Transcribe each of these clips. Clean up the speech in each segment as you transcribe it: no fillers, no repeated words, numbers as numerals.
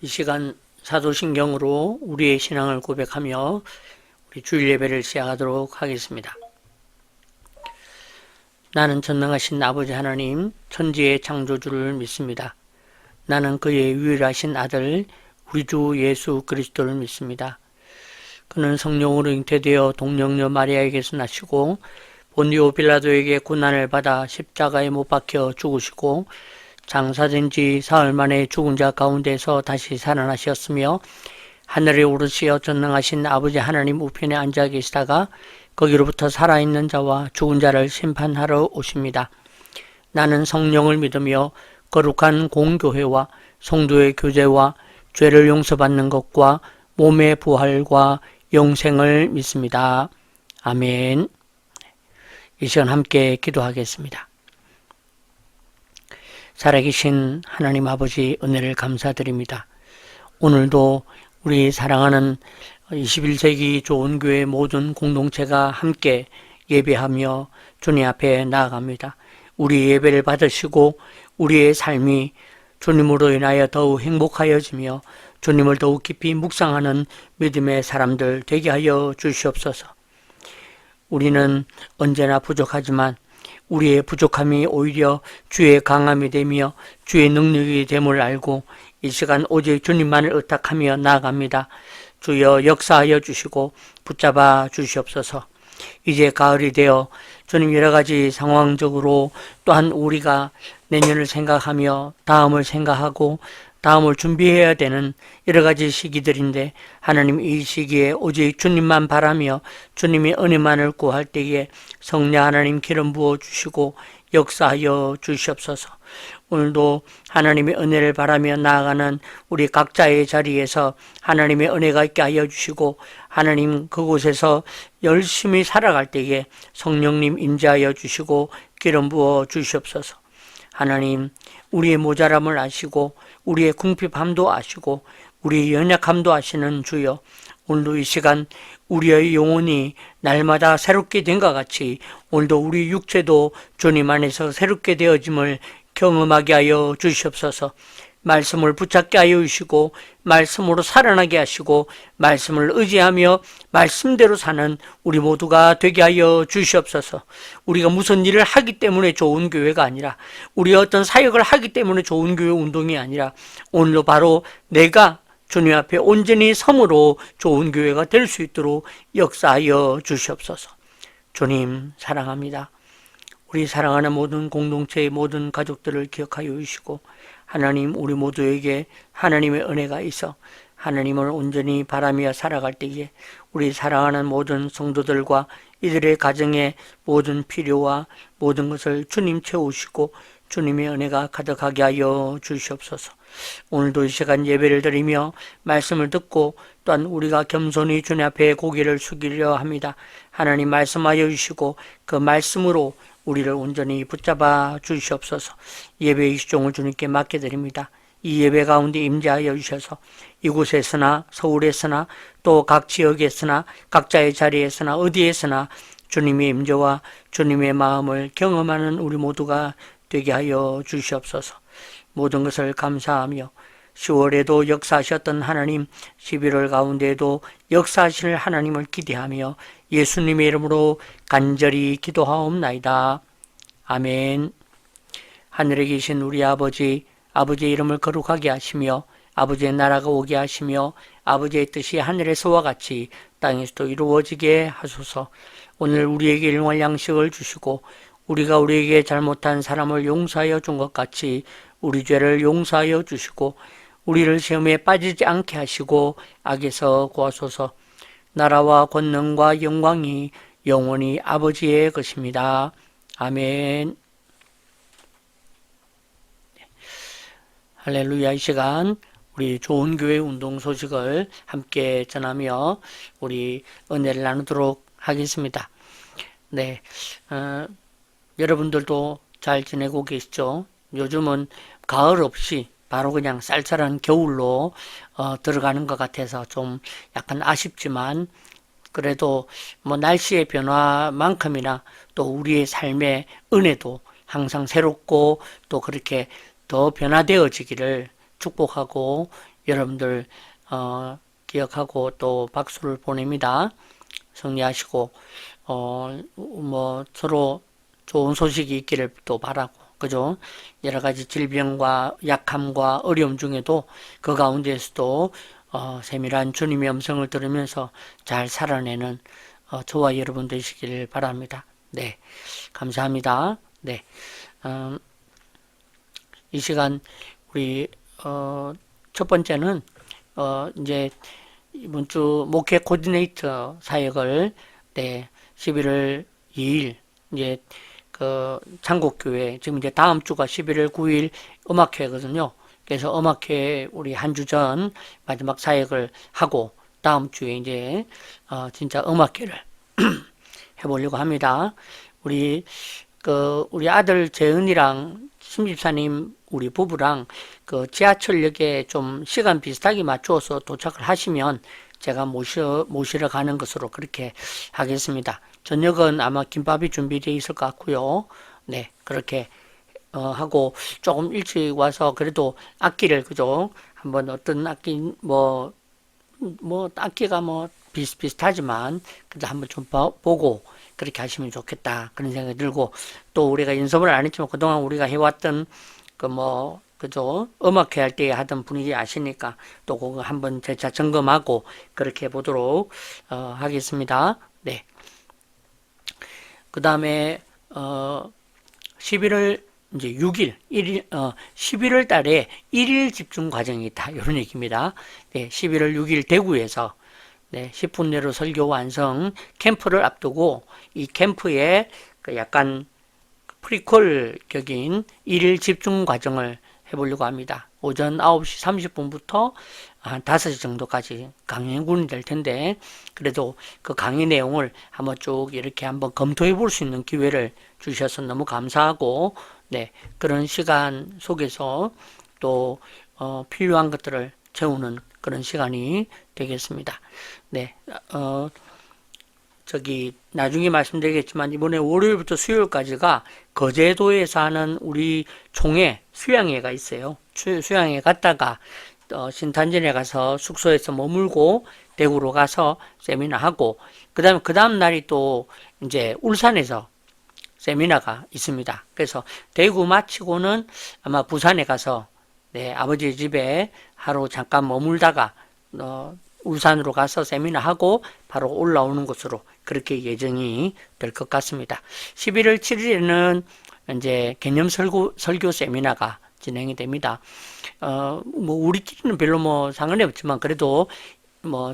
이 시간 사도신경으로 우리의 신앙을 고백하며 우리 주일 예배를 시작하도록 하겠습니다. 나는 전능하신 아버지 하나님, 천지의 창조주를 믿습니다. 나는 그의 유일하신 아들, 우리 주 예수 그리스도를 믿습니다. 그는 성령으로 잉태되어 동정녀 마리아에게서 나시고 본디오 빌라도에게 고난을 받아 십자가에 못 박혀 죽으시고 장사된 지 사흘 만에 죽은 자 가운데서 다시 살아나셨으며 하늘에 오르시어 전능하신 아버지 하나님 우편에 앉아 계시다가 거기로부터 살아있는 자와 죽은 자를 심판하러 오십니다. 나는 성령을 믿으며 거룩한 공교회와 성도의 교제와 죄를 용서받는 것과 몸의 부활과 영생을 믿습니다. 아멘. 이 시간 함께 기도하겠습니다. 살아계신 하나님 아버지 은혜를 감사드립니다. 오늘도 우리 사랑하는 21세기 좋은교회 모든 공동체가 함께 예배하며 주님 앞에 나아갑니다. 우리 예배를 받으시고 우리의 삶이 주님으로 인하여 더욱 행복하여지며 주님을 더욱 깊이 묵상하는 믿음의 사람들 되게 하여 주시옵소서. 우리는 언제나 부족하지만 우리의 부족함이 오히려 주의 강함이 되며 주의 능력이 됨을 알고 이 시간 오직 주님만을 의탁하며 나아갑니다. 주여 역사하여 주시고 붙잡아 주시옵소서. 이제 가을이 되어 주님 여러 가지 상황적으로 또한 우리가 내년을 생각하며 다음을 생각하고 다음을 준비해야 되는 여러 가지 시기들인데 하나님 이 시기에 오직 주님만 바라며 주님의 은혜만을 구할 때에 성령 하나님 기름 부어 주시고 역사하여 주시옵소서. 오늘도 하나님의 은혜를 바라며 나아가는 우리 각자의 자리에서 하나님의 은혜가 있게 하여 주시고 하나님 그곳에서 열심히 살아갈 때에 성령님 임재하여 주시고 기름 부어 주시옵소서. 하나님 우리의 모자람을 아시고 우리의 궁핍함도 아시고 우리의 연약함도 아시는 주여, 오늘도 이 시간 우리의 영혼이 날마다 새롭게 된 것 같이 오늘도 우리 육체도 주님 안에서 새롭게 되어짐을 경험하게 하여 주시옵소서. 말씀을 붙잡게 하여 주시고 말씀으로 살아나게 하시고 말씀을 의지하며 말씀대로 사는 우리 모두가 되게 하여 주시옵소서. 우리가 무슨 일을 하기 때문에 좋은 교회가 아니라 우리 어떤 사역을 하기 때문에 좋은 교회 운동이 아니라 오늘도 바로 내가 주님 앞에 온전히 섬으로 좋은 교회가 될 수 있도록 역사하여 주시옵소서. 주님 사랑합니다. 우리 사랑하는 모든 공동체의 모든 가족들을 기억하여 주시고 하나님 우리 모두에게 하나님의 은혜가 있어 하나님을 온전히 바라며 살아갈 때에 우리 사랑하는 모든 성도들과 이들의 가정의 모든 필요와 모든 것을 주님 채우시고 주님의 은혜가 가득하게 하여 주시옵소서. 오늘도 이 시간 예배를 드리며 말씀을 듣고 또한 우리가 겸손히 주님 앞에 고개를 숙이려 합니다. 하나님 말씀하여 주시고 그 말씀으로 우리를 온전히 붙잡아 주시옵소서. 예배의 시종을 주님께 맡겨드립니다. 이 예배 가운데 임재하여 주셔서 이곳에서나 서울에서나 또 각 지역에서나 각자의 자리에서나 어디에서나 주님의 임재와 주님의 마음을 경험하는 우리 모두가 되게 하여 주시옵소서. 모든 것을 감사하며 10월에도 역사하셨던 하나님, 11월 가운데에도 역사하실 하나님을 기대하며 예수님의 이름으로 간절히 기도하옵나이다. 아멘. 하늘에 계신 우리 아버지, 아버지의 이름을 거룩하게 하시며 아버지의 나라가 오게 하시며 아버지의 뜻이 하늘에서와 같이 땅에서도 이루어지게 하소서. 오늘 우리에게 일용할 양식을 주시고 우리가 우리에게 잘못한 사람을 용서하여 준 것 같이 우리 죄를 용서하여 주시고 우리를 시험에 빠지지 않게 하시고 악에서 구하소서. 나라와 권능과 영광이 영원히 아버지의 것입니다. 아멘. 할렐루야. 이 시간 우리 좋은 교회 운동 소식을 함께 전하며 우리 은혜를 나누도록 하겠습니다. 네, 여러분들도 잘 지내고 계시죠? 요즘은 가을 없이 바로 그냥 쌀쌀한 겨울로 들어가는 것 같아서 좀 약간 아쉽지만 그래도 뭐 날씨의 변화만큼이나 또 우리의 삶의 은혜도 항상 새롭고 또 그렇게 더 변화되어지기를 축복하고 여러분들 기억하고 또 박수를 보냅니다. 승리하시고 뭐 서로 좋은 소식이 있기를 또 바라고, 그죠? 여러 가지 질병과 약함과 어려움 중에도 그 가운데에서도 세밀한 주님의 음성을 들으면서 잘 살아내는 저와 여러분 되시길 바랍니다. 네, 감사합니다. 네, 이 시간 우리 첫 번째는 이제 이번 주 목회 코디네이터 사역을 11월 2일 이제 그 창곡교회, 지금 이제 다음 주가 11월 9일 음악회거든요. 그래서 음악회 우리 한 주 전 마지막 사역을 하고 다음 주에 이제 진짜 음악회를 해보려고 합니다. 우리 아들 재은이랑 심집사님 우리 부부랑 그 지하철역에 좀 시간 비슷하게 맞추어서 도착을 하시면 제가 모시러 가는 것으로 그렇게 하겠습니다. 저녁은 아마 김밥이 준비되어 있을 것 같고요. 네, 그렇게 하고 조금 일찍 와서 그래도 악기를, 그죠? 한번 어떤 악기 뭐 악기가 뭐 비슷비슷하지만 그래도 한번 좀 보고 그렇게 하시면 좋겠다 그런 생각이 들고, 또 우리가 연습을 안 했지만 그동안 우리가 해왔던 그죠? 음악회 할 때 하던 분위기 아시니까 또 그거 한번 재차 점검하고 그렇게 해보도록 하겠습니다. 네. 그 다음에 11월 이제 6일, 11월 달에 1일 집중 과정이 있다, 이런 얘기입니다. 네, 11월 6일 대구에서 10분 내로 설교 완성 캠프를 앞두고 이 캠프에 그 약간 프리퀄격인 1일 집중 과정을 해보려고 합니다. 오전 9시 30분부터 한 5시 정도까지 강연군이 될 텐데, 그래도 그 강의 내용을 한번 쭉 이렇게 한번 검토해 볼 수 있는 기회를 주셔서 너무 감사하고, 그런 시간 속에서 또 필요한 것들을 채우는 그런 시간이 되겠습니다. 나중에 말씀드리겠지만 이번에 월요일부터 수요일까지가 거제도에서 하는 우리 총회 수양회가 있어요. 수양회 갔다가 신탄진에 가서 숙소에서 머물고 대구로 가서 세미나 하고, 그 다음 날이 또 이제 울산에서 세미나가 있습니다. 그래서 대구 마치고는 아마 부산에 가서 아버지 집에 하루 잠깐 머물다가 울산으로 가서 세미나 하고 바로 올라오는 것으로 그렇게 예정이 될 것 같습니다. 11월 7일에는 이제 개념 설교 세미나가 진행이 됩니다. 우리끼리는 별로 상관이 없지만 그래도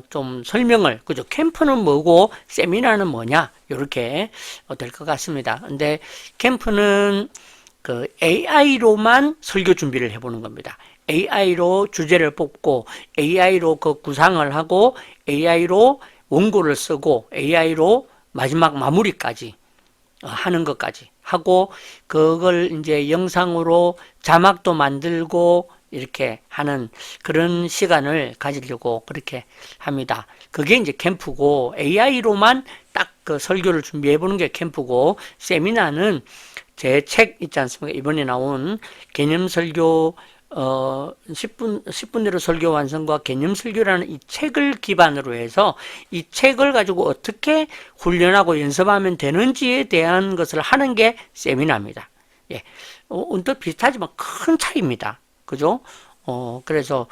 좀 설명을, 그죠? 캠프는 뭐고 세미나는 뭐냐, 이렇게 될 것 같습니다. 근데 캠프는 그 AI로만 설교 준비를 해보는 겁니다. AI로 주제를 뽑고 AI로 그 구상을 하고 AI로 원고를 쓰고 AI로 마지막 마무리까지 하는 것까지 하고, 그걸 이제 영상으로 자막도 만들고 이렇게 하는 그런 시간을 가지려고 그렇게 합니다. 그게 이제 캠프고, AI로만 딱 그 설교를 준비해 보는 게 캠프고, 세미나는 제 책 있지 않습니까? 이번에 나온 개념 설교 10분 내로 설교 완성과 개념 설교라는 이 책을 기반으로 해서 이 책을 가지고 어떻게 훈련하고 연습하면 되는지에 대한 것을 하는 게 세미나입니다. 언뜻 비슷하지만 큰 차이입니다. 그죠? 그래서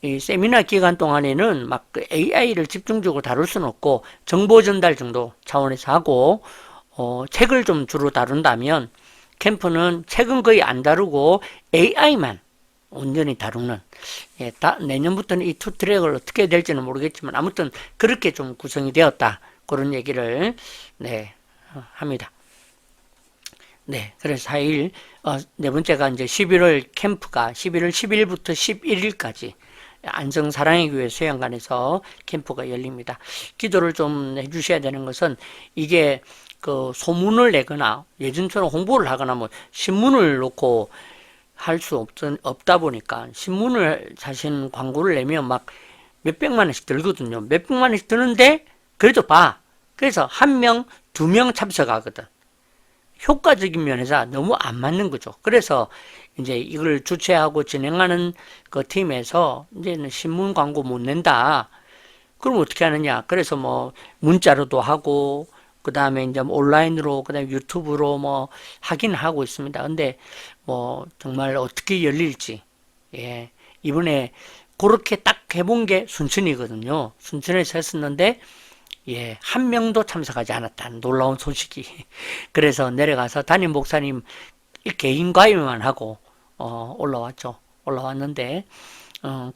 이 세미나 기간 동안에는 막 AI를 집중적으로 다룰 수는 없고 정보 전달 정도 차원에서 하고, 책을 좀 주로 다룬다면 캠프는 책은 거의 안 다루고 AI만 온전히 다루는, 내년부터는 이 투 트랙을 어떻게 될지는 모르겠지만 아무튼 그렇게 좀 구성이 되었다, 그런 얘기를 합니다. 그래서 4일 네 번째가 이제 11월 캠프가 11월 10일부터 11일까지 안성 사랑의 교회 수양관에서 캠프가 열립니다. 기도를 좀 해주셔야 되는 것은, 이게 그 소문을 내거나 예전처럼 홍보를 하거나 신문을 놓고 할 수 없다 보니까, 신문을 사실 광고를 내면 막 몇백만 원씩 들거든요. 몇백만 원씩 드는데 그래도 봐. 그래서 1명, 2명 참석하거든. 효과적인 면에서 너무 안 맞는 거죠. 그래서 이제 이걸 주최하고 진행하는 그 팀에서 이제는 신문 광고 못 낸다. 그럼 어떻게 하느냐? 그래서 뭐 문자로도 하고 그 다음에 이제 뭐 온라인으로 그 다음에 유튜브로 뭐 하긴 하고 있습니다. 근데 뭐 정말 어떻게 열릴지 예 이번에 그렇게 딱 해본 게 순천이거든요. 순천에서 했었는데 예, 한 명도 참석하지 않았다는 놀라운 소식이. 그래서 내려가서 담임 목사님 개인 가입만 하고 올라왔죠. 올라왔는데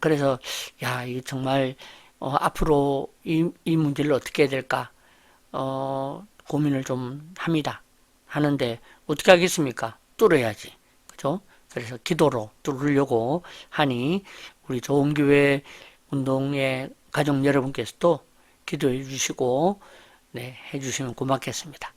그래서 야, 이게 정말 앞으로 이 문제를 어떻게 해야 될까 고민을 좀 합니다. 하는데 어떻게 하겠습니까? 뚫어야지. 그죠? 그래서 기도로 뚫으려고 하니 우리 좋은 교회 운동의 가족 여러분께서도 기도해 주시고 네, 해 주시면 고맙겠습니다.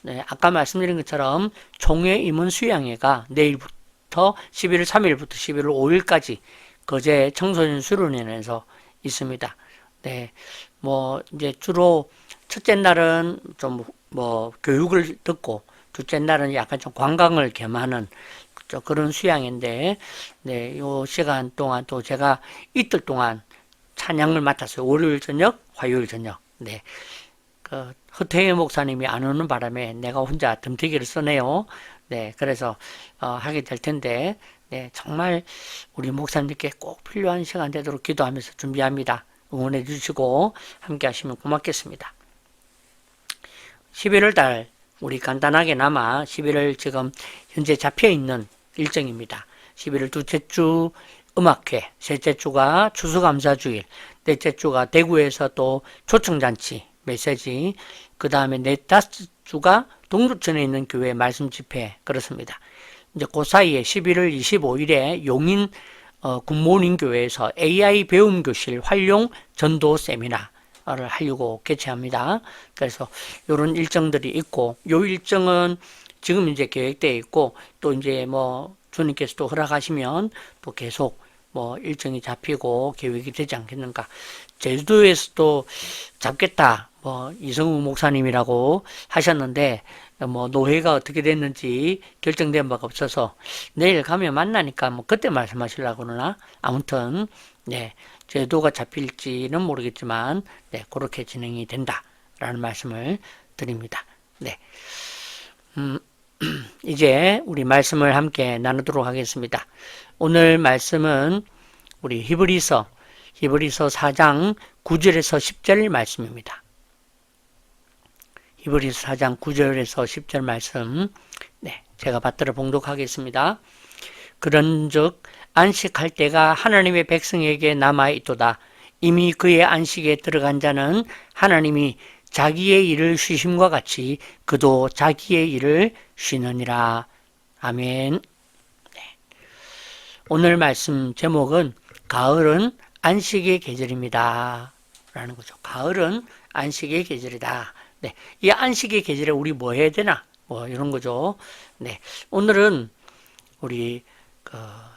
네, 아까 말씀드린 것처럼 총회 임원 수양회가 내일부터 11월 3일부터 11월 5일까지 거제 청소년 수련회에서 있습니다. 네, 뭐 이제 주로 첫째 날은 좀 뭐 교육을 듣고 둘째 날은 약간 좀 관광을 겸하는 그런 수양인데, 네, 요 시간 동안 또 제가 이틀 동안 찬양을 맡았어요. 월요일 저녁, 화요일 저녁. 네, 그 허태희 목사님이 안 오는 바람에 내가 혼자 덤태기를 써내요. 네, 그래서 하게 될 텐데, 네, 정말 우리 목사님께 꼭 필요한 시간 되도록 기도하면서 준비합니다. 응원해 주시고 함께 하시면 고맙겠습니다. 11월 달 우리 간단하게나마 11월 지금 현재 잡혀있는 일정입니다. 11월 둘째 주 음악회, 셋째 주가 추수감사주일, 넷째 주가 대구에서 또 초청잔치 메시지, 그 다음에 넷 다섯 주가 동두천에 있는 교회 말씀 집회 그렇습니다. 이제 그 사이에 11월 25일에 용인 굿모닝 교회에서 AI 배움 교실 활용 전도 세미나 를 하려고 개최합니다. 그래서 이런 일정들이 있고, 요 일정은 지금 이제 계획되어 있고, 또 이제 뭐 주님께서도 허락하시면 또 계속 뭐 일정이 잡히고 계획이 되지 않겠는가. 제주도에서도 잡겠다. 뭐 이성우 목사님이라고 하셨는데 뭐 노회가 어떻게 됐는지 결정된 바가 없어서 내일 가면 만나니까 뭐 그때 말씀하시려고 그러나 아무튼 네. 제도가 잡힐지는 모르겠지만 네, 그렇게 진행이 된다라는 말씀을 드립니다. 네, 이제 우리 말씀을 함께 나누도록 하겠습니다. 오늘 말씀은 우리 히브리서 4장 9절에서 10절 말씀입니다. 히브리서 4장 9절에서 10절 말씀 네, 제가 받들어 봉독하겠습니다. 그런즉 안식할 때가 하나님의 백성에게 남아있도다. 이미 그의 안식에 들어간 자는 하나님이 자기의 일을 쉬심과 같이 그도 자기의 일을 쉬느니라. 아멘. 네. 오늘 말씀 제목은 가을은 안식의 계절입니다. 라는 거죠. 가을은 안식의 계절이다. 네. 이 안식의 계절에 우리 뭐 해야 되나? 뭐 이런 거죠. 네. 오늘은 우리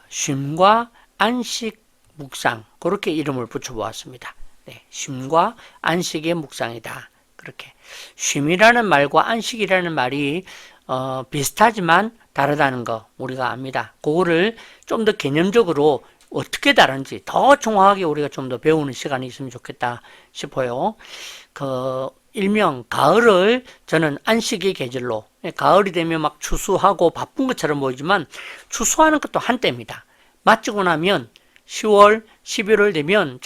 쉼과 안식 묵상 그렇게 이름을 붙여보았습니다. 네, 쉼과 안식의 묵상이다. 그렇게 쉼이라는 말과 안식이라는 말이 비슷하지만 다르다는 거 우리가 압니다. 그거를 좀 더 개념적으로 어떻게 다른지 더 정확하게 우리가 좀 더 배우는 시간이 있으면 좋겠다 싶어요. 일명 가을을 저는 안식의 계절로, 가을이 되면 막 추수하고 바쁜 것처럼 보이지만 추수하는 것도 한때입니다. 마치고 나면 10월, 11월 되면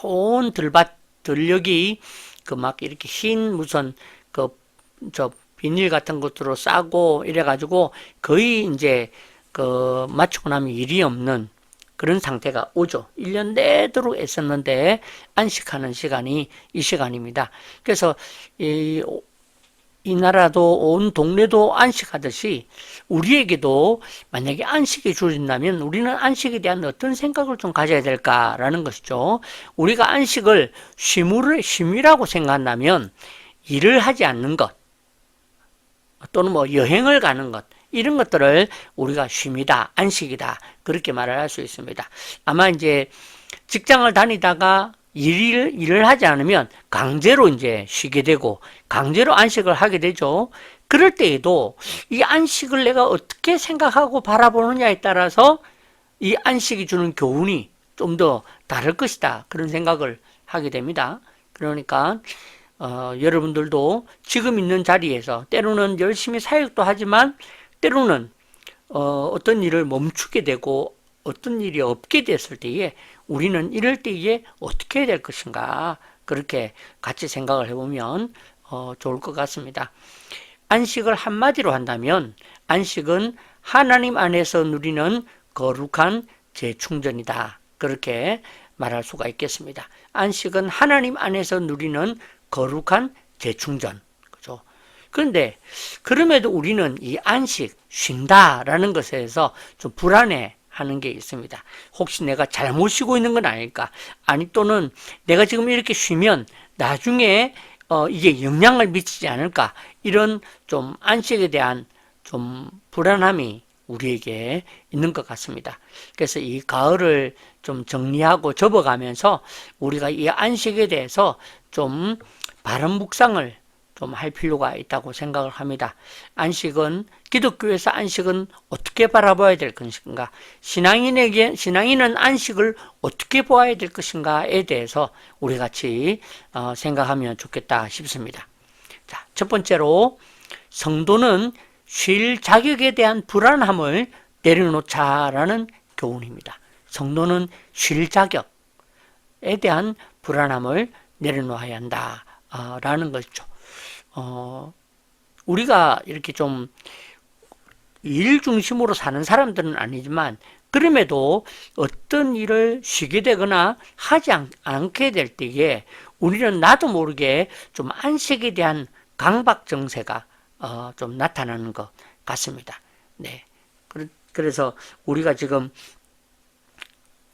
좋은 들밭, 들녘이 그 막 이렇게 흰 무슨 비닐 같은 것으로 싸고 이래가지고 거의 이제 마치고 나면 일이 없는 그런 상태가 오죠. 1년 내도록 애썼는데 안식하는 시간이 이 시간입니다. 그래서 이 나라도 온 동네도 안식하듯이 우리에게도 만약에 안식이 주어진다면 우리는 안식에 대한 어떤 생각을 좀 가져야 될까라는 것이죠. 우리가 안식을 쉼이라고 생각한다면 일을 하지 않는 것 또는 뭐 여행을 가는 것 이런 것들을 우리가 쉼이다, 안식이다 그렇게 말을 할 수 있습니다. 아마 이제 직장을 다니다가 일을 하지 않으면 강제로 이제 쉬게 되고 강제로 안식을 하게 되죠. 그럴 때에도 이 안식을 내가 어떻게 생각하고 바라보느냐에 따라서 이 안식이 주는 교훈이 좀 더 다를 것이다. 그런 생각을 하게 됩니다. 그러니까 여러분들도 지금 있는 자리에서 때로는 열심히 사역도 하지만 때로는 어떤 일을 멈추게 되고 어떤 일이 없게 됐을 때에 우리는 이럴 때에 어떻게 해야 될 것인가, 그렇게 같이 생각을 해보면 좋을 것 같습니다. 안식을 한마디로 한다면 안식은 하나님 안에서 누리는 거룩한 재충전이다, 그렇게 말할 수가 있겠습니다. 안식은 하나님 안에서 누리는 거룩한 재충전. 그죠? 그런데 그럼에도 우리는 이 안식, 쉰다라는 것에서 좀 불안해 하는 게 있습니다. 혹시 내가 잘못 쉬고 있는 건 아닐까? 아니, 또는 내가 지금 이렇게 쉬면 나중에 이게 영향을 미치지 않을까? 이런 좀 안식에 대한 좀 불안함이 우리에게 있는 것 같습니다. 그래서 이 가을을 좀 정리하고 접어가면서 우리가 이 안식에 대해서 좀 바른 묵상을 좀 할 필요가 있다고 생각을 합니다. 안식은, 기독교에서 안식은 어떻게 바라봐야 될 것인가? 신앙인은 안식을 어떻게 보아야 될 것인가에 대해서 우리 같이 생각하면 좋겠다 싶습니다. 자, 첫 번째로 성도는 쉴 자격에 대한 불안함을 내려놓자라는 교훈입니다. 성도는 쉴 자격에 대한 불안함을 내려놓아야 한다라는 것이죠. 우리가 이렇게 좀 일 중심으로 사는 사람들은 아니지만 그럼에도 어떤 일을 쉬게 되거나 하지 않게 될 때에 우리는 나도 모르게 좀 안식에 대한 강박 정세가 좀 나타나는 것 같습니다. 네. 그래서 우리가 지금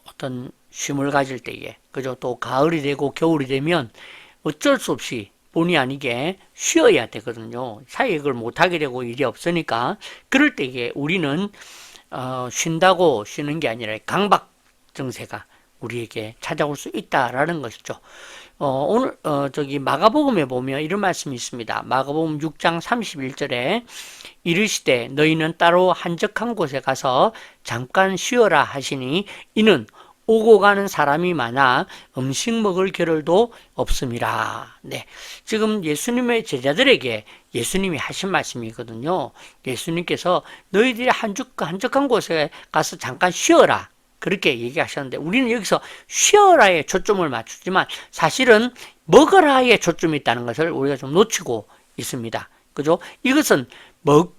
어떤 쉼을 가질 때에, 그죠? 또 가을이 되고 겨울이 되면 어쩔 수 없이 본의 아니게 쉬어야 되거든요. 사역을 못하게 되고 일이 없으니까. 그럴 때에 우리는 쉰다고 쉬는 게 아니라 강박 증세가 우리에게 찾아올 수 있다라는 것이죠. 오늘 마가복음에 보면 이런 말씀이 있습니다. 마가복음 6장 31절에 이르시되 너희는 따로 한적한 곳에 가서 잠깐 쉬어라 하시니 이는 오고 가는 사람이 많아 음식 먹을 겨를도 없음이라. 네, 지금 예수님의 제자들에게 예수님이 하신 말씀이거든요. 예수님께서 너희들이 한적한 곳에 가서 잠깐 쉬어라, 그렇게 얘기하셨는데 우리는 여기서 쉬어라에 초점을 맞추지만 사실은 먹어라에 초점이 있다는 것을 우리가 좀 놓치고 있습니다. 그죠? 이것은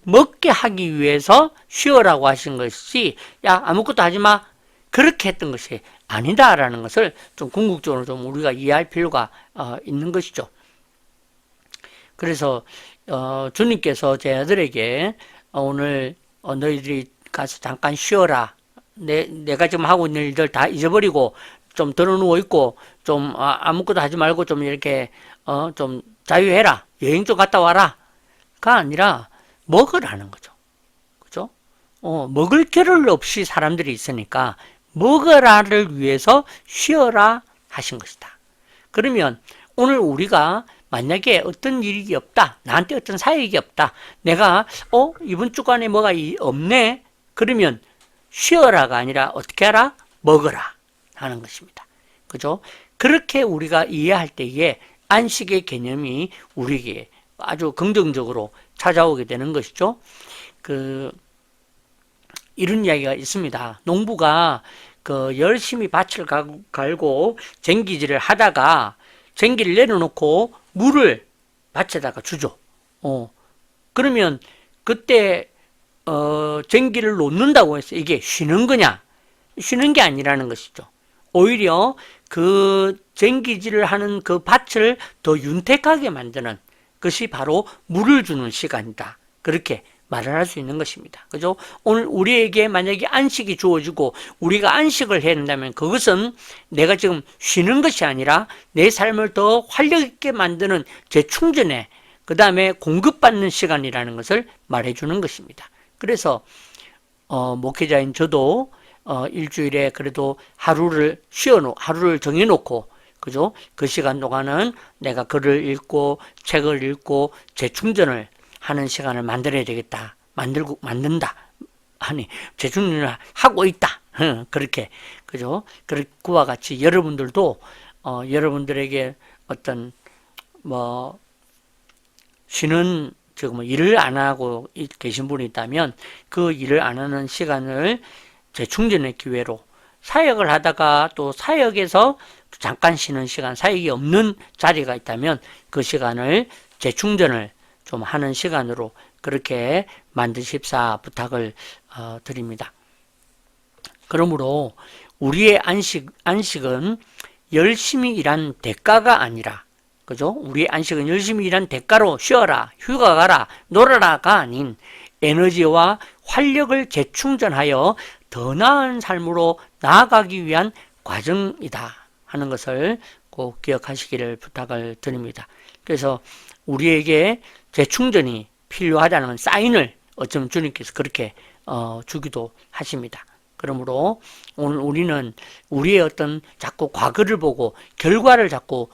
먹게 하기 위해서 쉬어라고 하신 것이, 야, 아무것도 하지 마, 그렇게 했던 것이 아니다라는 것을 좀 궁극적으로 좀 우리가 이해할 필요가 있는 것이죠. 그래서 주님께서 제 아들에게 오늘 너희들이 가서 잠깐 쉬어라, 내가 지금 하고 있는 일들 다 잊어버리고 좀 들어 누워 있고 좀 아무것도 하지 말고 좀 이렇게 좀 자유해라, 여행 좀 갔다 와라가 아니라 먹으라는 거죠. 그죠? 먹을 겨를 없이 사람들이 있으니까 먹으라를 위해서 쉬어라 하신 것이다. 그러면 오늘 우리가 만약에 어떤 일이 없다, 나한테 어떤 사역이 없다, 내가 이번 주간에 뭐가 없네, 그러면 쉬어라가 아니라 어떻게 하라? 먹어라 하는 것입니다. 그죠? 그렇게 우리가 이해할 때에 안식의 개념이 우리에게 아주 긍정적으로 찾아오게 되는 것이죠. 이런 이야기가 있습니다. 농부가 열심히 밭을 갈고 쟁기질을 하다가 쟁기를 내려놓고 물을 밭에다가 주죠. 그러면 그때 쟁기를 놓는다고 해서 이게 쉬는 거냐? 쉬는 게 아니라는 것이죠. 오히려 그 쟁기질을 하는 그 밭을 더 윤택하게 만드는 것이 바로 물을 주는 시간이다, 그렇게 말을 할 수 있는 것입니다. 그죠? 오늘 우리에게 만약에 안식이 주어지고 우리가 안식을 해야 된다면 그것은 내가 지금 쉬는 것이 아니라 내 삶을 더 활력 있게 만드는 재충전에, 그 다음에 공급받는 시간이라는 것을 말해주는 것입니다. 그래서 목회자인 저도 일주일에 그래도 하루를 정해놓고, 그죠? 그 시간 동안은 내가 글을 읽고 책을 읽고 재충전을 하는 시간을 만들어야 되겠다. 만든다. 아니, 재충전을 하고 있다. 그렇게, 그죠? 그와 같이 여러분들도, 여러분들에게 어떤, 뭐, 쉬는, 즉, 뭐, 일을 안 하고 계신 분이 있다면 그 일을 안 하는 시간을 재충전의 기회로 사역을 하다가 또 사역에서 잠깐 쉬는 시간, 사역이 없는 자리가 있다면 그 시간을 재충전을 좀 하는 시간으로 그렇게 만드십사 부탁을 드립니다. 그러므로 우리의 안식은 열심히 일한 대가가 아니라, 그죠? 우리의 안식은 열심히 일한 대가로 쉬어라, 휴가 가라, 놀아라가 아닌 에너지와 활력을 재충전하여 더 나은 삶으로 나아가기 위한 과정이다 하는 것을 꼭 기억하시기를 부탁을 드립니다. 그래서 우리에게 재충전이 필요하다는 사인을 어쩌면 주님께서 그렇게 주기도 하십니다. 그러므로 오늘 우리는 우리의 어떤 자꾸 과거를 보고 결과를 자꾸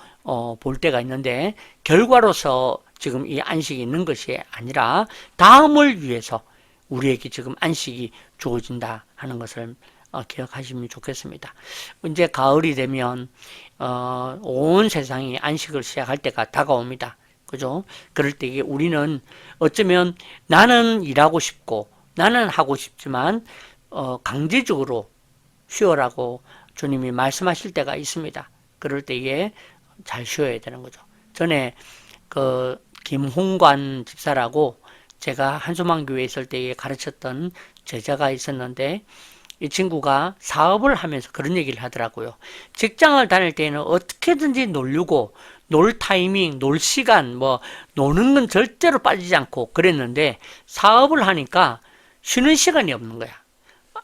볼 때가 있는데, 결과로서 지금 이 안식이 있는 것이 아니라 다음을 위해서 우리에게 지금 안식이 주어진다 하는 것을 기억하시면 좋겠습니다. 이제 가을이 되면 온 세상이 안식을 시작할 때가 다가옵니다. 그죠? 그럴 때 우리는 어쩌면 나는 일하고 싶고 나는 하고 싶지만 강제적으로 쉬어라고 주님이 말씀하실 때가 있습니다. 그럴 때에 잘 쉬어야 되는 거죠. 전에 그 김홍관 집사라고 제가 한소망교회에 있을 때에 가르쳤던 제자가 있었는데, 이 친구가 사업을 하면서 그런 얘기를 하더라고요. 직장을 다닐 때는 어떻게든지 놀려고 놀 타이밍, 놀 시간, 뭐 노는 건 절대로 빠지지 않고 그랬는데 사업을 하니까 쉬는 시간이 없는 거야.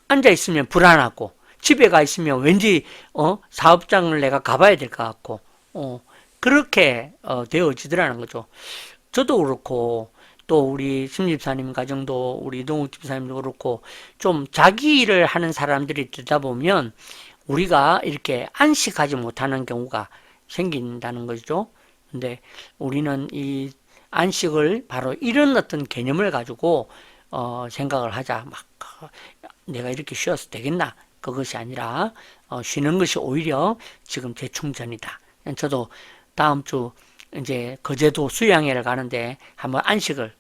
앉아 있으면 불안하고 집에 가 있으면 왠지 사업장을 내가 가봐야 될 것 같고 그렇게 되어지더라는 거죠. 저도 그렇고 또 우리 심집사님 가정도 우리 이동욱 집사님도 그렇고 좀 자기 일을 하는 사람들이 되다 보면 우리가 이렇게 안식하지 못하는 경우가 생긴다는 거죠. 근데 우리는 이 안식을 바로 이런 어떤 개념을 가지고 생각을 하자. 막 내가 이렇게 쉬어서 되겠나? 그것이 아니라 쉬는 것이 오히려 지금 재충전이다. 저도 다음 주 이제 거제도 수양회를 가는데 한번 안식을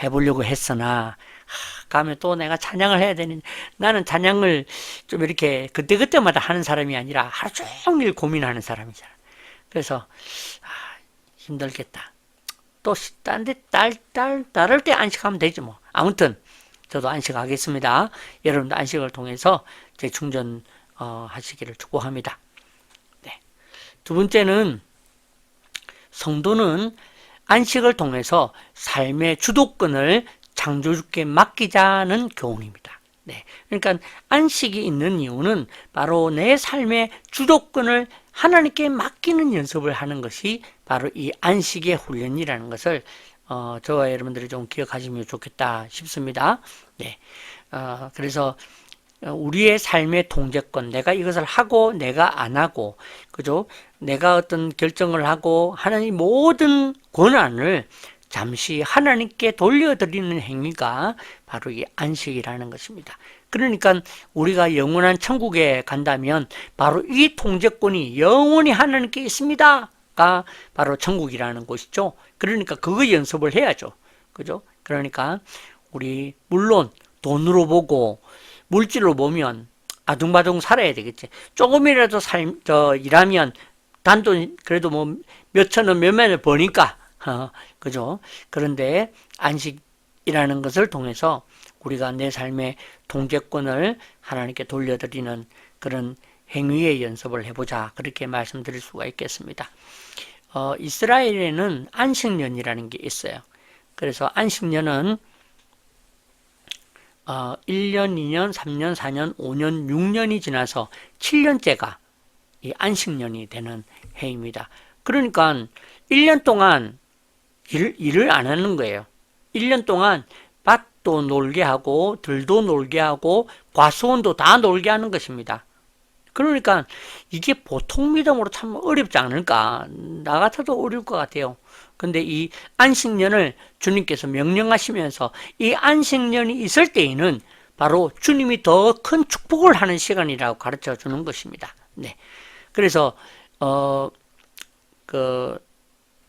해보려고 했으나 가면 또 내가 찬양을 해야 되는, 나는 찬양을 좀 이렇게 그때그때마다 하는 사람이 아니라 하루 종일 고민하는 사람이잖아. 그래서 힘들겠다. 또 딴 데 다를 때 안식하면 되지 뭐. 아무튼 저도 안식하겠습니다. 여러분도 안식을 통해서 재충전 하시기를 축복합니다. 네. 두 번째는 성도는 안식을 통해서 삶의 주도권을 창조주께 맡기자는 교훈입니다. 네. 그러니까 안식이 있는 이유는 바로 내 삶의 주도권을 하나님께 맡기는 연습을 하는 것이 바로 이 안식의 훈련이라는 것을 저와 여러분들이 좀 기억하시면 좋겠다 싶습니다. 네. 그래서 우리의 삶의 통제권, 내가 이것을 하고 내가 안 하고, 그죠? 내가 어떤 결정을 하고 하는 이 모든 권한을 잠시 하나님께 돌려드리는 행위가 바로 이 안식이라는 것입니다. 그러니까 우리가 영원한 천국에 간다면 바로 이 통제권이 영원히 하나님께 있습니다가 바로 천국이라는 곳이죠. 그러니까 그거 연습을 해야죠. 그죠? 그러니까 우리 물론 돈으로 보고 물질로 보면 아둥바둥 살아야 되겠지. 조금이라도 일하면 단돈 그래도 뭐 몇천 원, 몇만 원 버니까 그죠? 그런데 안식이라는 것을 통해서 우리가 내 삶의 통제권을 하나님께 돌려드리는 그런 행위의 연습을 해보자. 그렇게 말씀드릴 수가 있겠습니다. 이스라엘에는 안식년이라는 게 있어요. 그래서 안식년은 1년, 2년, 3년, 4년, 5년, 6년이 지나서 7년째가 이 안식년이 되는 해입니다. 그러니까 1년 동안 일을 안 하는 거예요. 1년 동안 밭도 놀게 하고 들도 놀게 하고 과수원도 다 놀게 하는 것입니다. 그러니까 이게 보통 믿음으로 참 어렵지 않을까? 나 같아도 어려울 것 같아요. 근데 이 안식년을 주님께서 명령하시면서 이 안식년이 있을 때에는 바로 주님이 더 큰 축복을 하는 시간이라고 가르쳐 주는 것입니다. 네. 그래서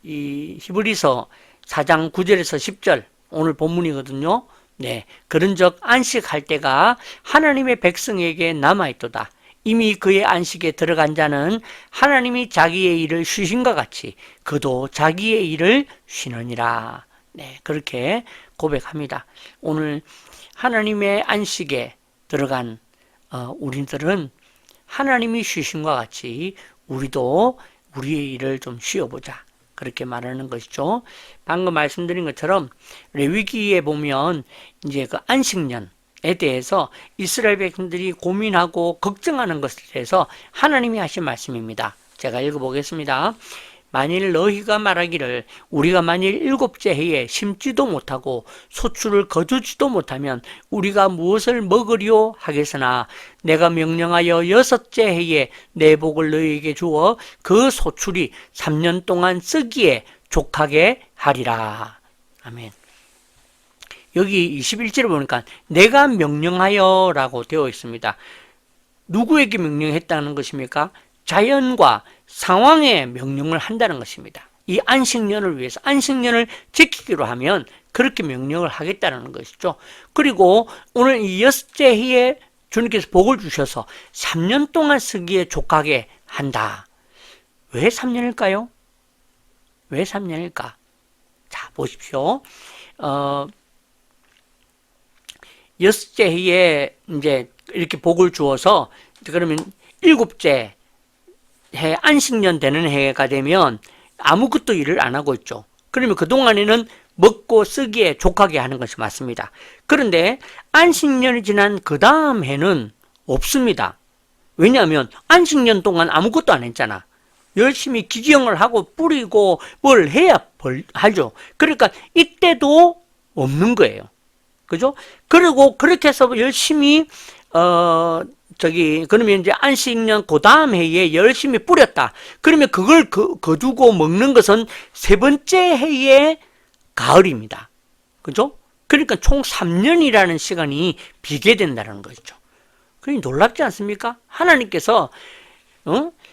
이 히브리서 4장 9절에서 10절 오늘 본문이거든요. 네. 그런즉 안식할 때가 하나님의 백성에게 남아있도다. 이미 그의 안식에 들어간 자는 하나님이 자기의 일을 쉬신과 같이 그도 자기의 일을 쉬느니라. 네, 그렇게 고백합니다. 오늘 하나님의 안식에 들어간 우리들은 하나님이 쉬신과 같이 우리도 우리의 일을 좀 쉬어보자. 그렇게 말하는 것이죠. 방금 말씀드린 것처럼 레위기에 보면 이제 그 안식년 에 대해서 이스라엘 백성들이 고민하고 걱정하는 것에 대해서 하나님이 하신 말씀입니다. 제가 읽어보겠습니다. 만일 너희가 말하기를 우리가 만일 7째 해에 심지도 못하고 소출을 거두지도 못하면 우리가 무엇을 먹으리요 하겠으나 내가 명령하여 6째 해에 내 복을 너희에게 주어 그 소출이 3년 동안 쓰기에 족하게 하리라. 아멘. 여기 21절에 보니까 내가 명령하여 라고 되어 있습니다. 누구에게 명령했다는 것입니까? 자연과 상황에 명령을 한다는 것입니다. 이 안식년을 위해서 안식년을 지키기로 하면 그렇게 명령을 하겠다는 것이죠. 그리고 오늘 이 6째 해에 주님께서 복을 주셔서 3년 동안 쓰기에 족하게 한다. 왜 3년일까요? 왜 3년일까? 자, 보십시오. 6째 해에 이제 이렇게 복을 주어서 그러면 7째 해 안식년 되는 해가 되면 아무것도 일을 안 하고 있죠. 그러면 그동안에는 먹고 쓰기에 족하게 하는 것이 맞습니다. 그런데 안식년이 지난 그 다음 해는 없습니다. 왜냐하면 안식년 동안 아무것도 안 했잖아. 열심히 기경을 하고 뿌리고 뭘 해야 하죠. 그러니까 이때도 없는 거예요. 그죠? 그리고 그렇게 해서 열심히 그러면 이제 안식년 그 다음 해에 열심히 뿌렸다. 그러면 그걸 거두고 먹는 것은 3번째 해의 가을입니다. 그죠? 그러니까 총 3년이라는 시간이 비게 된다는 것이죠. 그게 놀랍지 않습니까? 하나님께서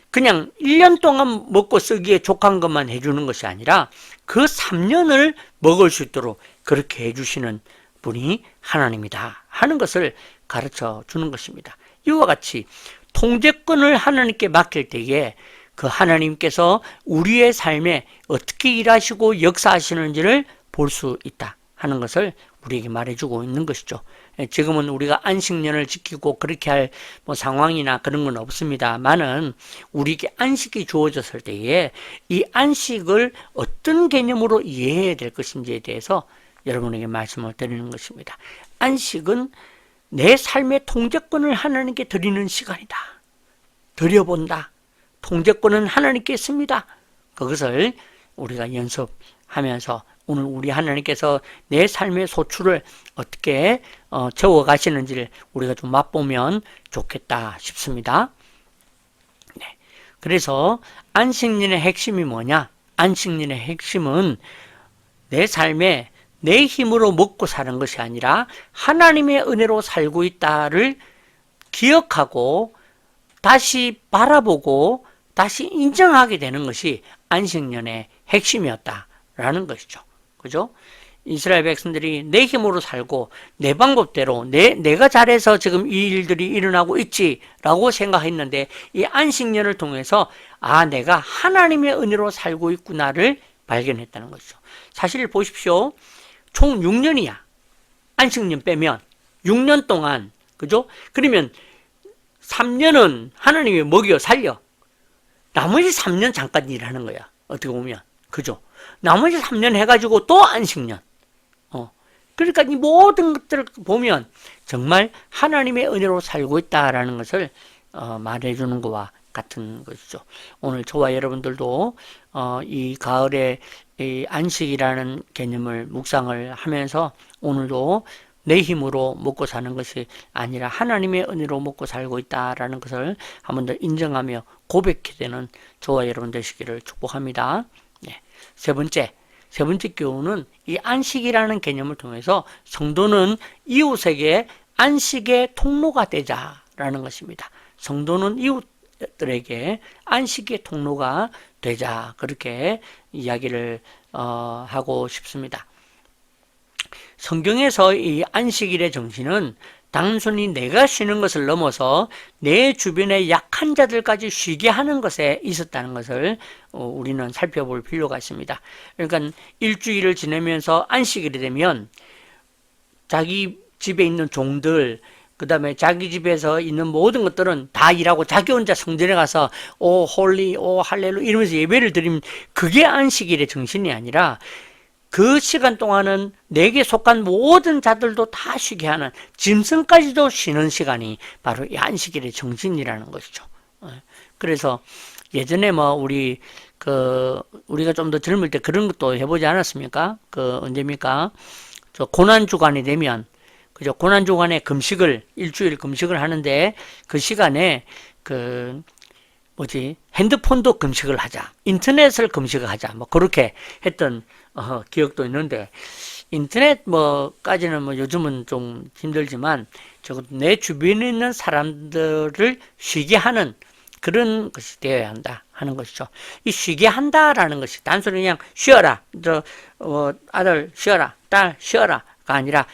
그냥 1년 동안 먹고 쓰기에 족한 것만 해주는 것이 아니라 그 3년을 먹을 수 있도록 그렇게 해주시는 분이 하나님이다 하는 것을 가르쳐 주는 것입니다. 이와 같이 통제권을 하나님께 맡길 때에 그 하나님께서 우리의 삶에 어떻게 일하시고 역사하시는지를 볼 수 있다 하는 것을 우리에게 말해주고 있는 것이죠. 지금은 우리가 안식년을 지키고 그렇게 할 상황이나 그런 건 없습니다만은 우리에게 안식이 주어졌을 때에 이 안식을 어떤 개념으로 이해해야 될 것인지에 대해서 여러분에게 말씀을 드리는 것입니다. 안식은 내 삶의 통제권을 하나님께 드리는 시간이다. 드려본다. 통제권은 하나님께 있습니다. 그것을 우리가 연습하면서 오늘 우리 하나님께서 내 삶의 소출을 어떻게 채워 가시는지를 우리가 좀 맛보면 좋겠다 싶습니다. 네. 그래서 안식년의 핵심이 뭐냐? 안식년의 핵심은 내 삶에 내 힘으로 먹고 사는 것이 아니라 하나님의 은혜로 살고 있다를 기억하고 다시 바라보고 다시 인정하게 되는 것이 안식년의 핵심이었다라는 것이죠. 그죠? 이스라엘 백성들이 내 힘으로 살고 내 방법대로 내가 잘해서 지금 이 일들이 일어나고 있지라고 생각했는데 이 안식년을 통해서 내가 하나님의 은혜로 살고 있구나를 발견했다는 것이죠. 사실 보십시오. 총 6년이야. 안식년 빼면 6년 동안, 그죠? 그러면 3년은 하나님이 먹여 살려. 나머지 3년 잠깐 일하는 거야. 어떻게 보면. 그죠? 나머지 3년 해가지고 또 안식년. 그러니까 이 모든 것들을 보면 정말 하나님의 은혜로 살고 있다라는 것을 말해주는 것과 같은 것이죠. 오늘 저와 여러분들도 이 가을에 이 안식이라는 개념을 묵상을 하면서 오늘도 내 힘으로 먹고 사는 것이 아니라 하나님의 은혜로 먹고 살고 있다라는 것을 한 번 더 인정하며 고백해 되는 저와 여러분 되시기를 축복합니다. 네. 세 번째, 세 번째 교훈은 이 안식이라는 개념을 통해서 성도는 이웃에게 안식의 통로가 되자라는 것입니다. 성도는 이웃들에게 안식의 통로가 되자, 그렇게 이야기를 하고 싶습니다. 성경에서 이 안식일의 정신은 단순히 내가 쉬는 것을 넘어서 내 주변의 약한 자들까지 쉬게 하는 것에 있었다는 것을 우리는 살펴볼 필요가 있습니다. 그러니까 일주일을 지내면서 안식일이 되면 자기 집에 있는 종들, 그 다음에 자기 집에서 있는 모든 것들은 다 일하고 자기 혼자 성전에 가서 오 홀리, 오 할렐루 이러면서 예배를 드리면 그게 안식일의 정신이 아니라 그 시간 동안은 내게 속한 모든 자들도 다 쉬게 하는, 짐승까지도 쉬는 시간이 바로 이 안식일의 정신이라는 것이죠. 그래서 예전에 우리가 좀 더 젊을 때 그런 것도 해보지 않았습니까? 언제입니까? 고난주간이 되면, 그죠? 고난주간에 일주일 금식을 하는데 그 시간에 핸드폰도 금식을 하자, 인터넷을 금식을 하자, 그렇게 했던 기억도 있는데, 인터넷 까지는 요즘은 좀 힘들지만 적어도 내 주변에 있는 사람들을 쉬게 하는 그런 것이 되어야 한다 하는 것이죠. 이 쉬게 한다라는 것이 단순히 그냥 쉬어라, 아들 쉬어라, 딸 쉬어라가 아니라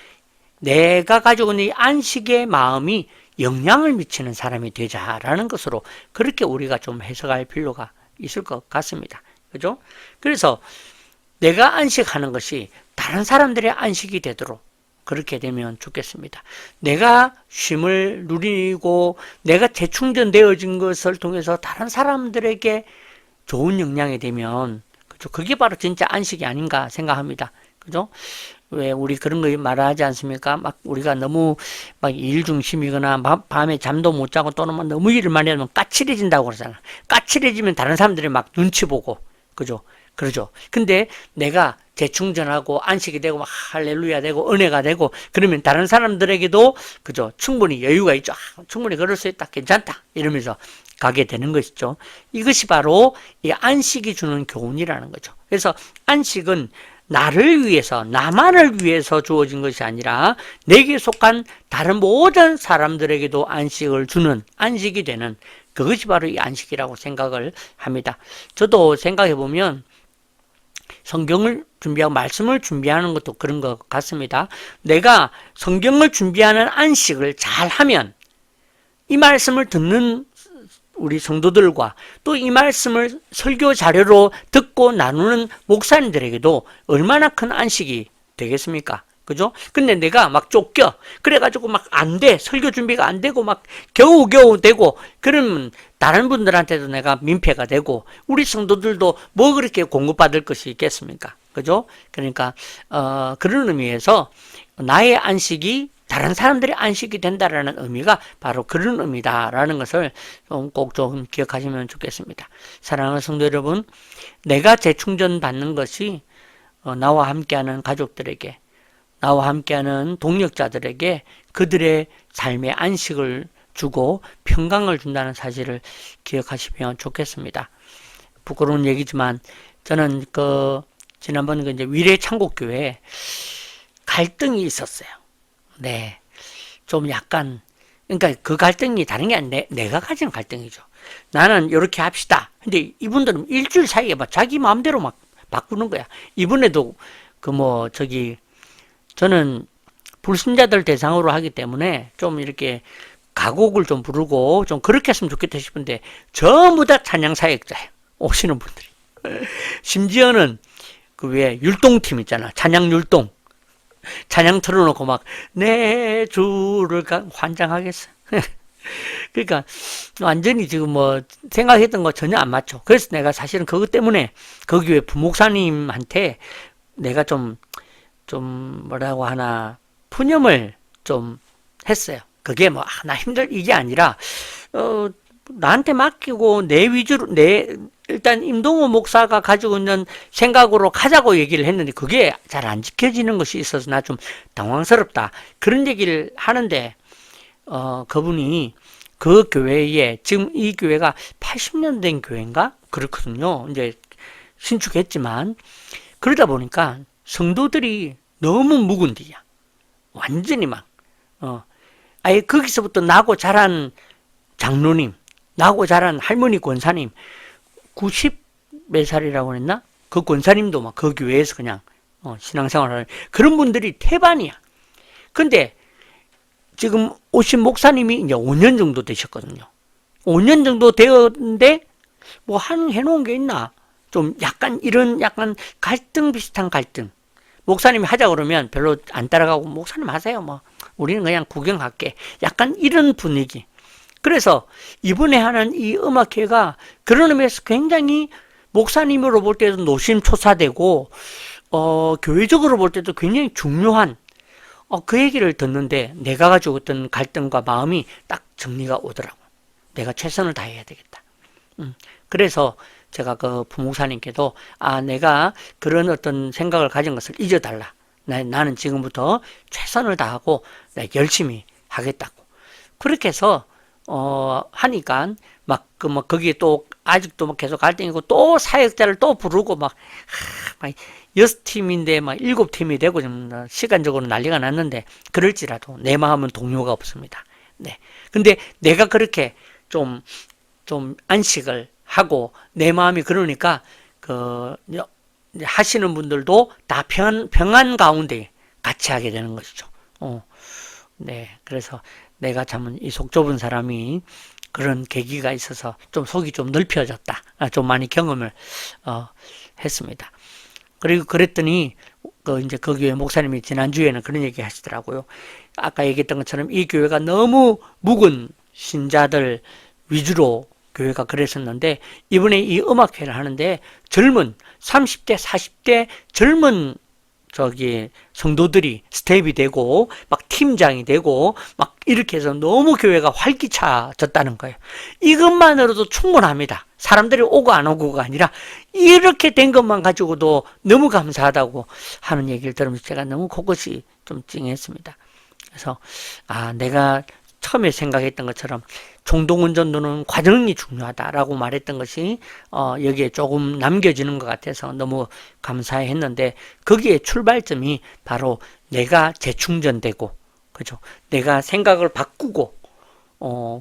내가 가지고 있는 이 안식의 마음이 영향을 미치는 사람이 되자라는 것으로 그렇게 우리가 좀 해석할 필요가 있을 것 같습니다. 그죠? 그래서 내가 안식하는 것이 다른 사람들의 안식이 되도록 그렇게 되면 좋겠습니다. 내가 쉼을 누리고 내가 재충전되어진 것을 통해서 다른 사람들에게 좋은 영향이 되면, 그죠? 그게 바로 진짜 안식이 아닌가 생각합니다. 그죠? 왜 우리 그런 거 말하지 않습니까? 우리가 너무 일 중심이거나 밤에 잠도 못 자고 또는 너무 일을 많이 하면 까칠해진다고 그러잖아. 까칠해지면 다른 사람들이 눈치 보고, 그죠? 그러죠. 근데 내가 재충전하고 안식이 되고 할렐루야 되고 은혜가 되고 그러면 다른 사람들에게도, 그죠? 충분히 여유가 있죠. 충분히 그럴 수 있다. 괜찮다. 이러면서 가게 되는 것이죠. 이것이 바로 이 안식이 주는 교훈이라는 거죠. 그래서 안식은 나를 위해서, 나만을 위해서 주어진 것이 아니라 내게 속한 다른 모든 사람들에게도 안식을 주는, 안식이 되는, 그것이 바로 이 안식이라고 생각을 합니다. 저도 생각해 보면 성경을 준비하고 말씀을 준비하는 것도 그런 것 같습니다. 내가 성경을 준비하는 안식을 잘 하면 이 말씀을 듣는 우리 성도들과 또 이 말씀을 설교 자료로 듣고 나누는 목사님들에게도 얼마나 큰 안식이 되겠습니까? 그죠? 근데 내가 쫓겨. 그래가지고 안 돼. 설교 준비가 안 되고 겨우겨우 되고, 그러면 다른 분들한테도 내가 민폐가 되고, 우리 성도들도 그렇게 공급받을 것이 있겠습니까? 그죠? 그러니까, 그런 의미에서 나의 안식이 다른 사람들의 안식이 된다라는 의미가 바로 그런 의미다라는 것을 꼭 좀 기억하시면 좋겠습니다. 사랑하는 성도 여러분, 내가 재충전 받는 것이 나와 함께하는 가족들에게, 나와 함께하는 동력자들에게 그들의 삶의 안식을 주고 평강을 준다는 사실을 기억하시면 좋겠습니다. 부끄러운 얘기지만 저는 지난번 이제 위례창곡교회에 갈등이 있었어요. 네. 좀 약간, 그러니까 그 갈등이 다른 게 아니라 내가 가진 갈등이죠. 나는 이렇게 합시다. 근데 이분들은 일주일 사이에 자기 마음대로 바꾸는 거야. 이번에도 저는 불신자들 대상으로 하기 때문에 좀 이렇게 가곡을 좀 부르고 좀 그렇게 했으면 좋겠다 싶은데 전부 다 찬양 사역자예요. 오시는 분들이. 심지어는 율동팀 있잖아. 찬양 율동. 찬양 틀어놓고 내 주를 환장하겠어. 그러니까 완전히 지금 생각했던 거 전혀 안 맞죠. 그래서 내가 사실은 그것 때문에 그 교회 부목사님한테 내가 좀 뭐라고 하나, 푸념을 좀 했어요. 그게 나 이게 아니라, 나한테 맡기고 내 위주로, 일단 임동호 목사가 가지고 있는 생각으로 가자고 얘기를 했는데 그게 잘 안 지켜지는 것이 있어서 나 좀 당황스럽다. 그런 얘기를 하는데, 그분이 그 교회에, 지금 이 교회가 80년 된 교회인가? 그렇거든요. 이제 신축했지만, 그러다 보니까 성도들이 너무 묵은디야. 완전히 막, 아예 거기서부터 나고 자란 장로님, 나고 자란 할머니 권사님, 90 몇 살이라고 했나? 그 권사님도 막 그 교회에서 그냥 신앙생활을 그런 분들이 태반이야. 근데 지금 오신 목사님이 이제 5년 정도 되셨거든요. 5년 정도 되었는데 뭐 해놓은 게 있나? 좀 약간 이런 약간 갈등 비슷한 갈등. 목사님이 하자 그러면 별로 안 따라가고 목사님 하세요. 뭐 우리는 그냥 구경할게. 약간 이런 분위기. 그래서 이번에 하는 이 음악회가 그런 의미에서 굉장히 목사님으로 볼 때도 노심초사되고 교회적으로 볼 때도 굉장히 중요한 그 얘기를 듣는데 내가 가지고 있던 갈등과 마음이 딱 정리가 오더라고. 내가 최선을 다해야 되겠다. 그래서 제가 그 부목사님께도 내가 그런 어떤 생각을 가진 것을 잊어달라. 나는 지금부터 최선을 다하고 열심히 하겠다고. 그렇게 해서 하니까 막 거기에 또 아직도 막 계속 갈등이고 또 사역자를 또 부르고 막 6팀인데 막 7팀이 되고 좀 시간적으로 난리가 났는데 그럴지라도 내 마음은 동요가 없습니다. 네. 근데 내가 그렇게 좀 안식을 하고 내 마음이 그러니까 하시는 분들도 다 평안 가운데 같이 하게 되는 것이죠. 네. 그래서 내가 참 이 속 좁은 사람이 그런 계기가 있어서 좀 속이 좀 넓혀졌다. 좀 많이 경험을 했습니다. 그리고 그랬더니 이제 그 교회 목사님이 지난주에는 그런 얘기 하시더라고요. 아까 얘기했던 것처럼 이 교회가 너무 묵은 신자들 위주로 교회가 그랬었는데 이번에 이 음악회를 하는데 젊은 30대 40대 젊은 성도들이 스텝이 되고 막 팀장이 되고 막 이렇게 해서 너무 교회가 활기차졌다는 거예요. 이것만으로도 충분합니다. 사람들이 오고 안 오고가 아니라 이렇게 된 것만 가지고도 너무 감사하다고 하는 얘기를 들으면서 제가 너무 그것이 좀 찡했습니다. 그래서 내가 처음에 생각했던 것처럼 총동원전도는 과정이 중요하다라고 말했던 것이 여기에 조금 남겨지는 것 같아서 너무 감사했는데 거기에 출발점이 바로 내가 재충전되고 그죠? 내가 생각을 바꾸고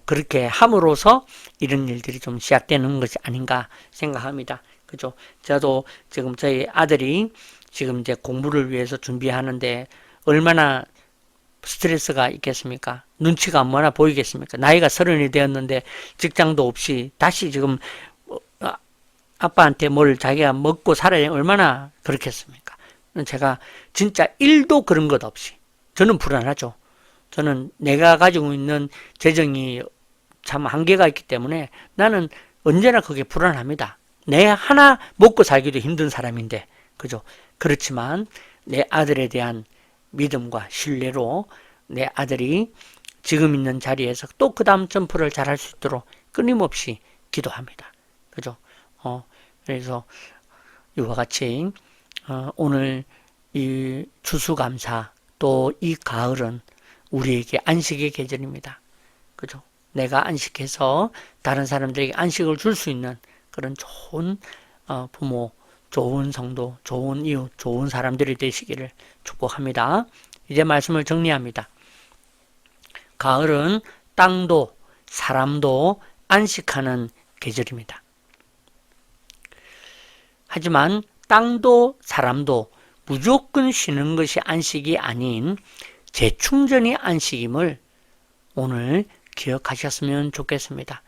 그렇게 함으로써 이런 일들이 좀 시작되는 것이 아닌가 생각합니다. 그죠? 저도 지금 저희 아들이 지금 이제 공부를 위해서 준비하는데 얼마나 스트레스가 있겠습니까? 눈치가 얼마나 보이겠습니까? 나이가 30이 되었는데 직장도 없이 다시 지금 아빠한테 뭘 자기가 먹고 살아야 얼마나 그렇겠습니까? 제가 진짜 1도 그런 것 없이 저는 불안하죠. 저는 내가 가지고 있는 재정이 참 한계가 있기 때문에 나는 언제나 그게 불안합니다. 내 하나 먹고 살기도 힘든 사람인데 그죠? 그렇지만 내 아들에 대한 믿음과 신뢰로 내 아들이 지금 있는 자리에서 또 그 다음 점프를 잘할 수 있도록 끊임없이 기도합니다. 그죠? 그래서 이와 같이 오늘 이 추수감사 또 이 가을은 우리에게 안식의 계절입니다. 그죠? 내가 안식해서 다른 사람들에게 안식을 줄 수 있는 그런 좋은 부모, 좋은 성도, 좋은 이웃, 좋은 사람들이 되시기를 축복합니다. 이제 말씀을 정리합니다. 가을은 땅도 사람도 안식하는 계절입니다. 하지만 땅도 사람도 무조건 쉬는 것이 안식이 아닌 재충전이 안식임을 오늘 기억하셨으면 좋겠습니다.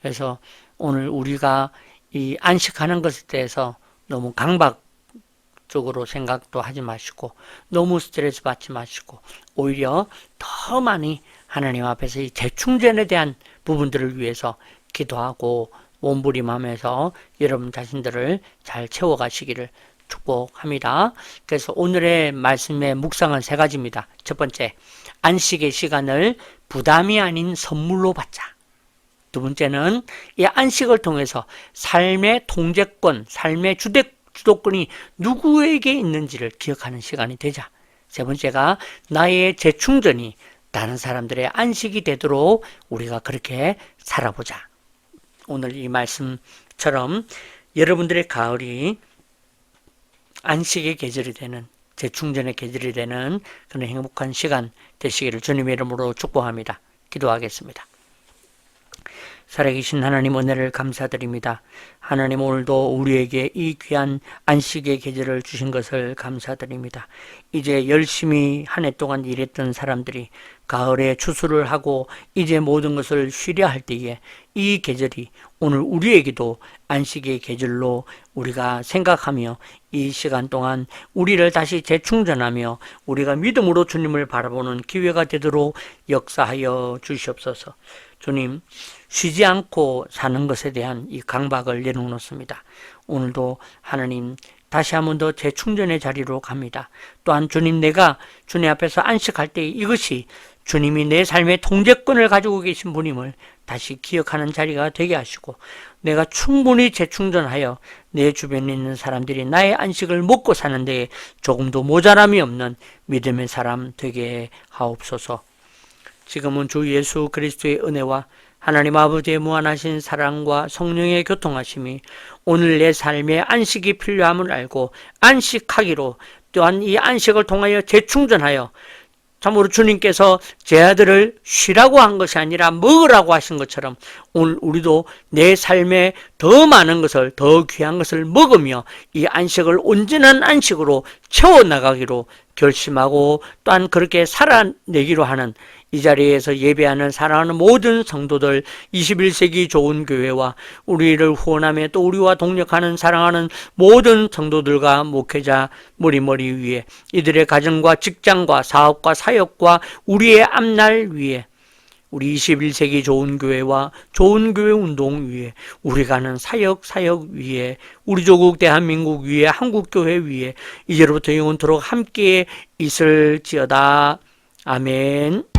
그래서 오늘 우리가 이 안식하는 것에 대해서 너무 강박적으로 생각도 하지 마시고 너무 스트레스 받지 마시고 오히려 더 많이 하나님 앞에서 이 재충전에 대한 부분들을 위해서 기도하고 몸부림하면서 여러분 자신들을 잘 채워가시기를 축복합니다. 그래서 오늘의 말씀의 묵상은 3가지입니다. 첫 번째, 안식의 시간을 부담이 아닌 선물로 받자. 두 번째는 이 안식을 통해서 삶의 통제권, 삶의 주도권이 누구에게 있는지를 기억하는 시간이 되자. 세 번째가 나의 재충전이 다른 사람들의 안식이 되도록 우리가 그렇게 살아보자. 오늘 이 말씀처럼 여러분들의 가을이 안식의 계절이 되는, 재충전의 계절이 되는 그런 행복한 시간 되시기를 주님의 이름으로 축복합니다. 기도하겠습니다. 살아계신 하나님 은혜를 감사드립니다. 하나님 오늘도 우리에게 이 귀한 안식의 계절을 주신 것을 감사드립니다. 이제 열심히 한 해 동안 일했던 사람들이 가을에 추수를 하고 이제 모든 것을 쉬려 할 때에 이 계절이 오늘 우리에게도 안식의 계절로 우리가 생각하며 이 시간 동안 우리를 다시 재충전하며 우리가 믿음으로 주님을 바라보는 기회가 되도록 역사하여 주시옵소서. 주님, 쉬지 않고 사는 것에 대한 이 강박을 내려놓습니다. 오늘도 하나님 다시 한 번 더 재충전의 자리로 갑니다. 또한 주님, 내가 주님 앞에서 안식할 때 이것이 주님이 내 삶의 통제권을 가지고 계신 분임을 다시 기억하는 자리가 되게 하시고, 내가 충분히 재충전하여 내 주변에 있는 사람들이 나의 안식을 먹고 사는 데에 조금도 모자람이 없는 믿음의 사람 되게 하옵소서. 지금은 주 예수 그리스도의 은혜와 하나님 아버지의 무한하신 사랑과 성령의 교통하심이 오늘 내 삶에 안식이 필요함을 알고 안식하기로, 또한 이 안식을 통하여 재충전하여, 참으로 주님께서 제 아들을 쉬라고 한 것이 아니라 먹으라고 하신 것처럼 오늘 우리도 내 삶에 더 많은 것을, 더 귀한 것을 먹으며 이 안식을 온전한 안식으로 채워나가기로 결심하고, 또한 그렇게 살아내기로 하는 이 자리에서 예배하는 사랑하는 모든 성도들, 21세기 좋은 교회와 우리를 후원하며 또 우리와 동력하는 사랑하는 모든 성도들과 목회자 머리 위에, 이들의 가정과 직장과 사업과 사역과 우리의 앞날 위에, 우리 21세기 좋은 교회와 좋은 교회 운동 위에, 우리가 하는 사역 위에, 우리 조국 대한민국 위에, 한국교회 위에 이제로부터 영원토록 함께 있을지어다. 아멘.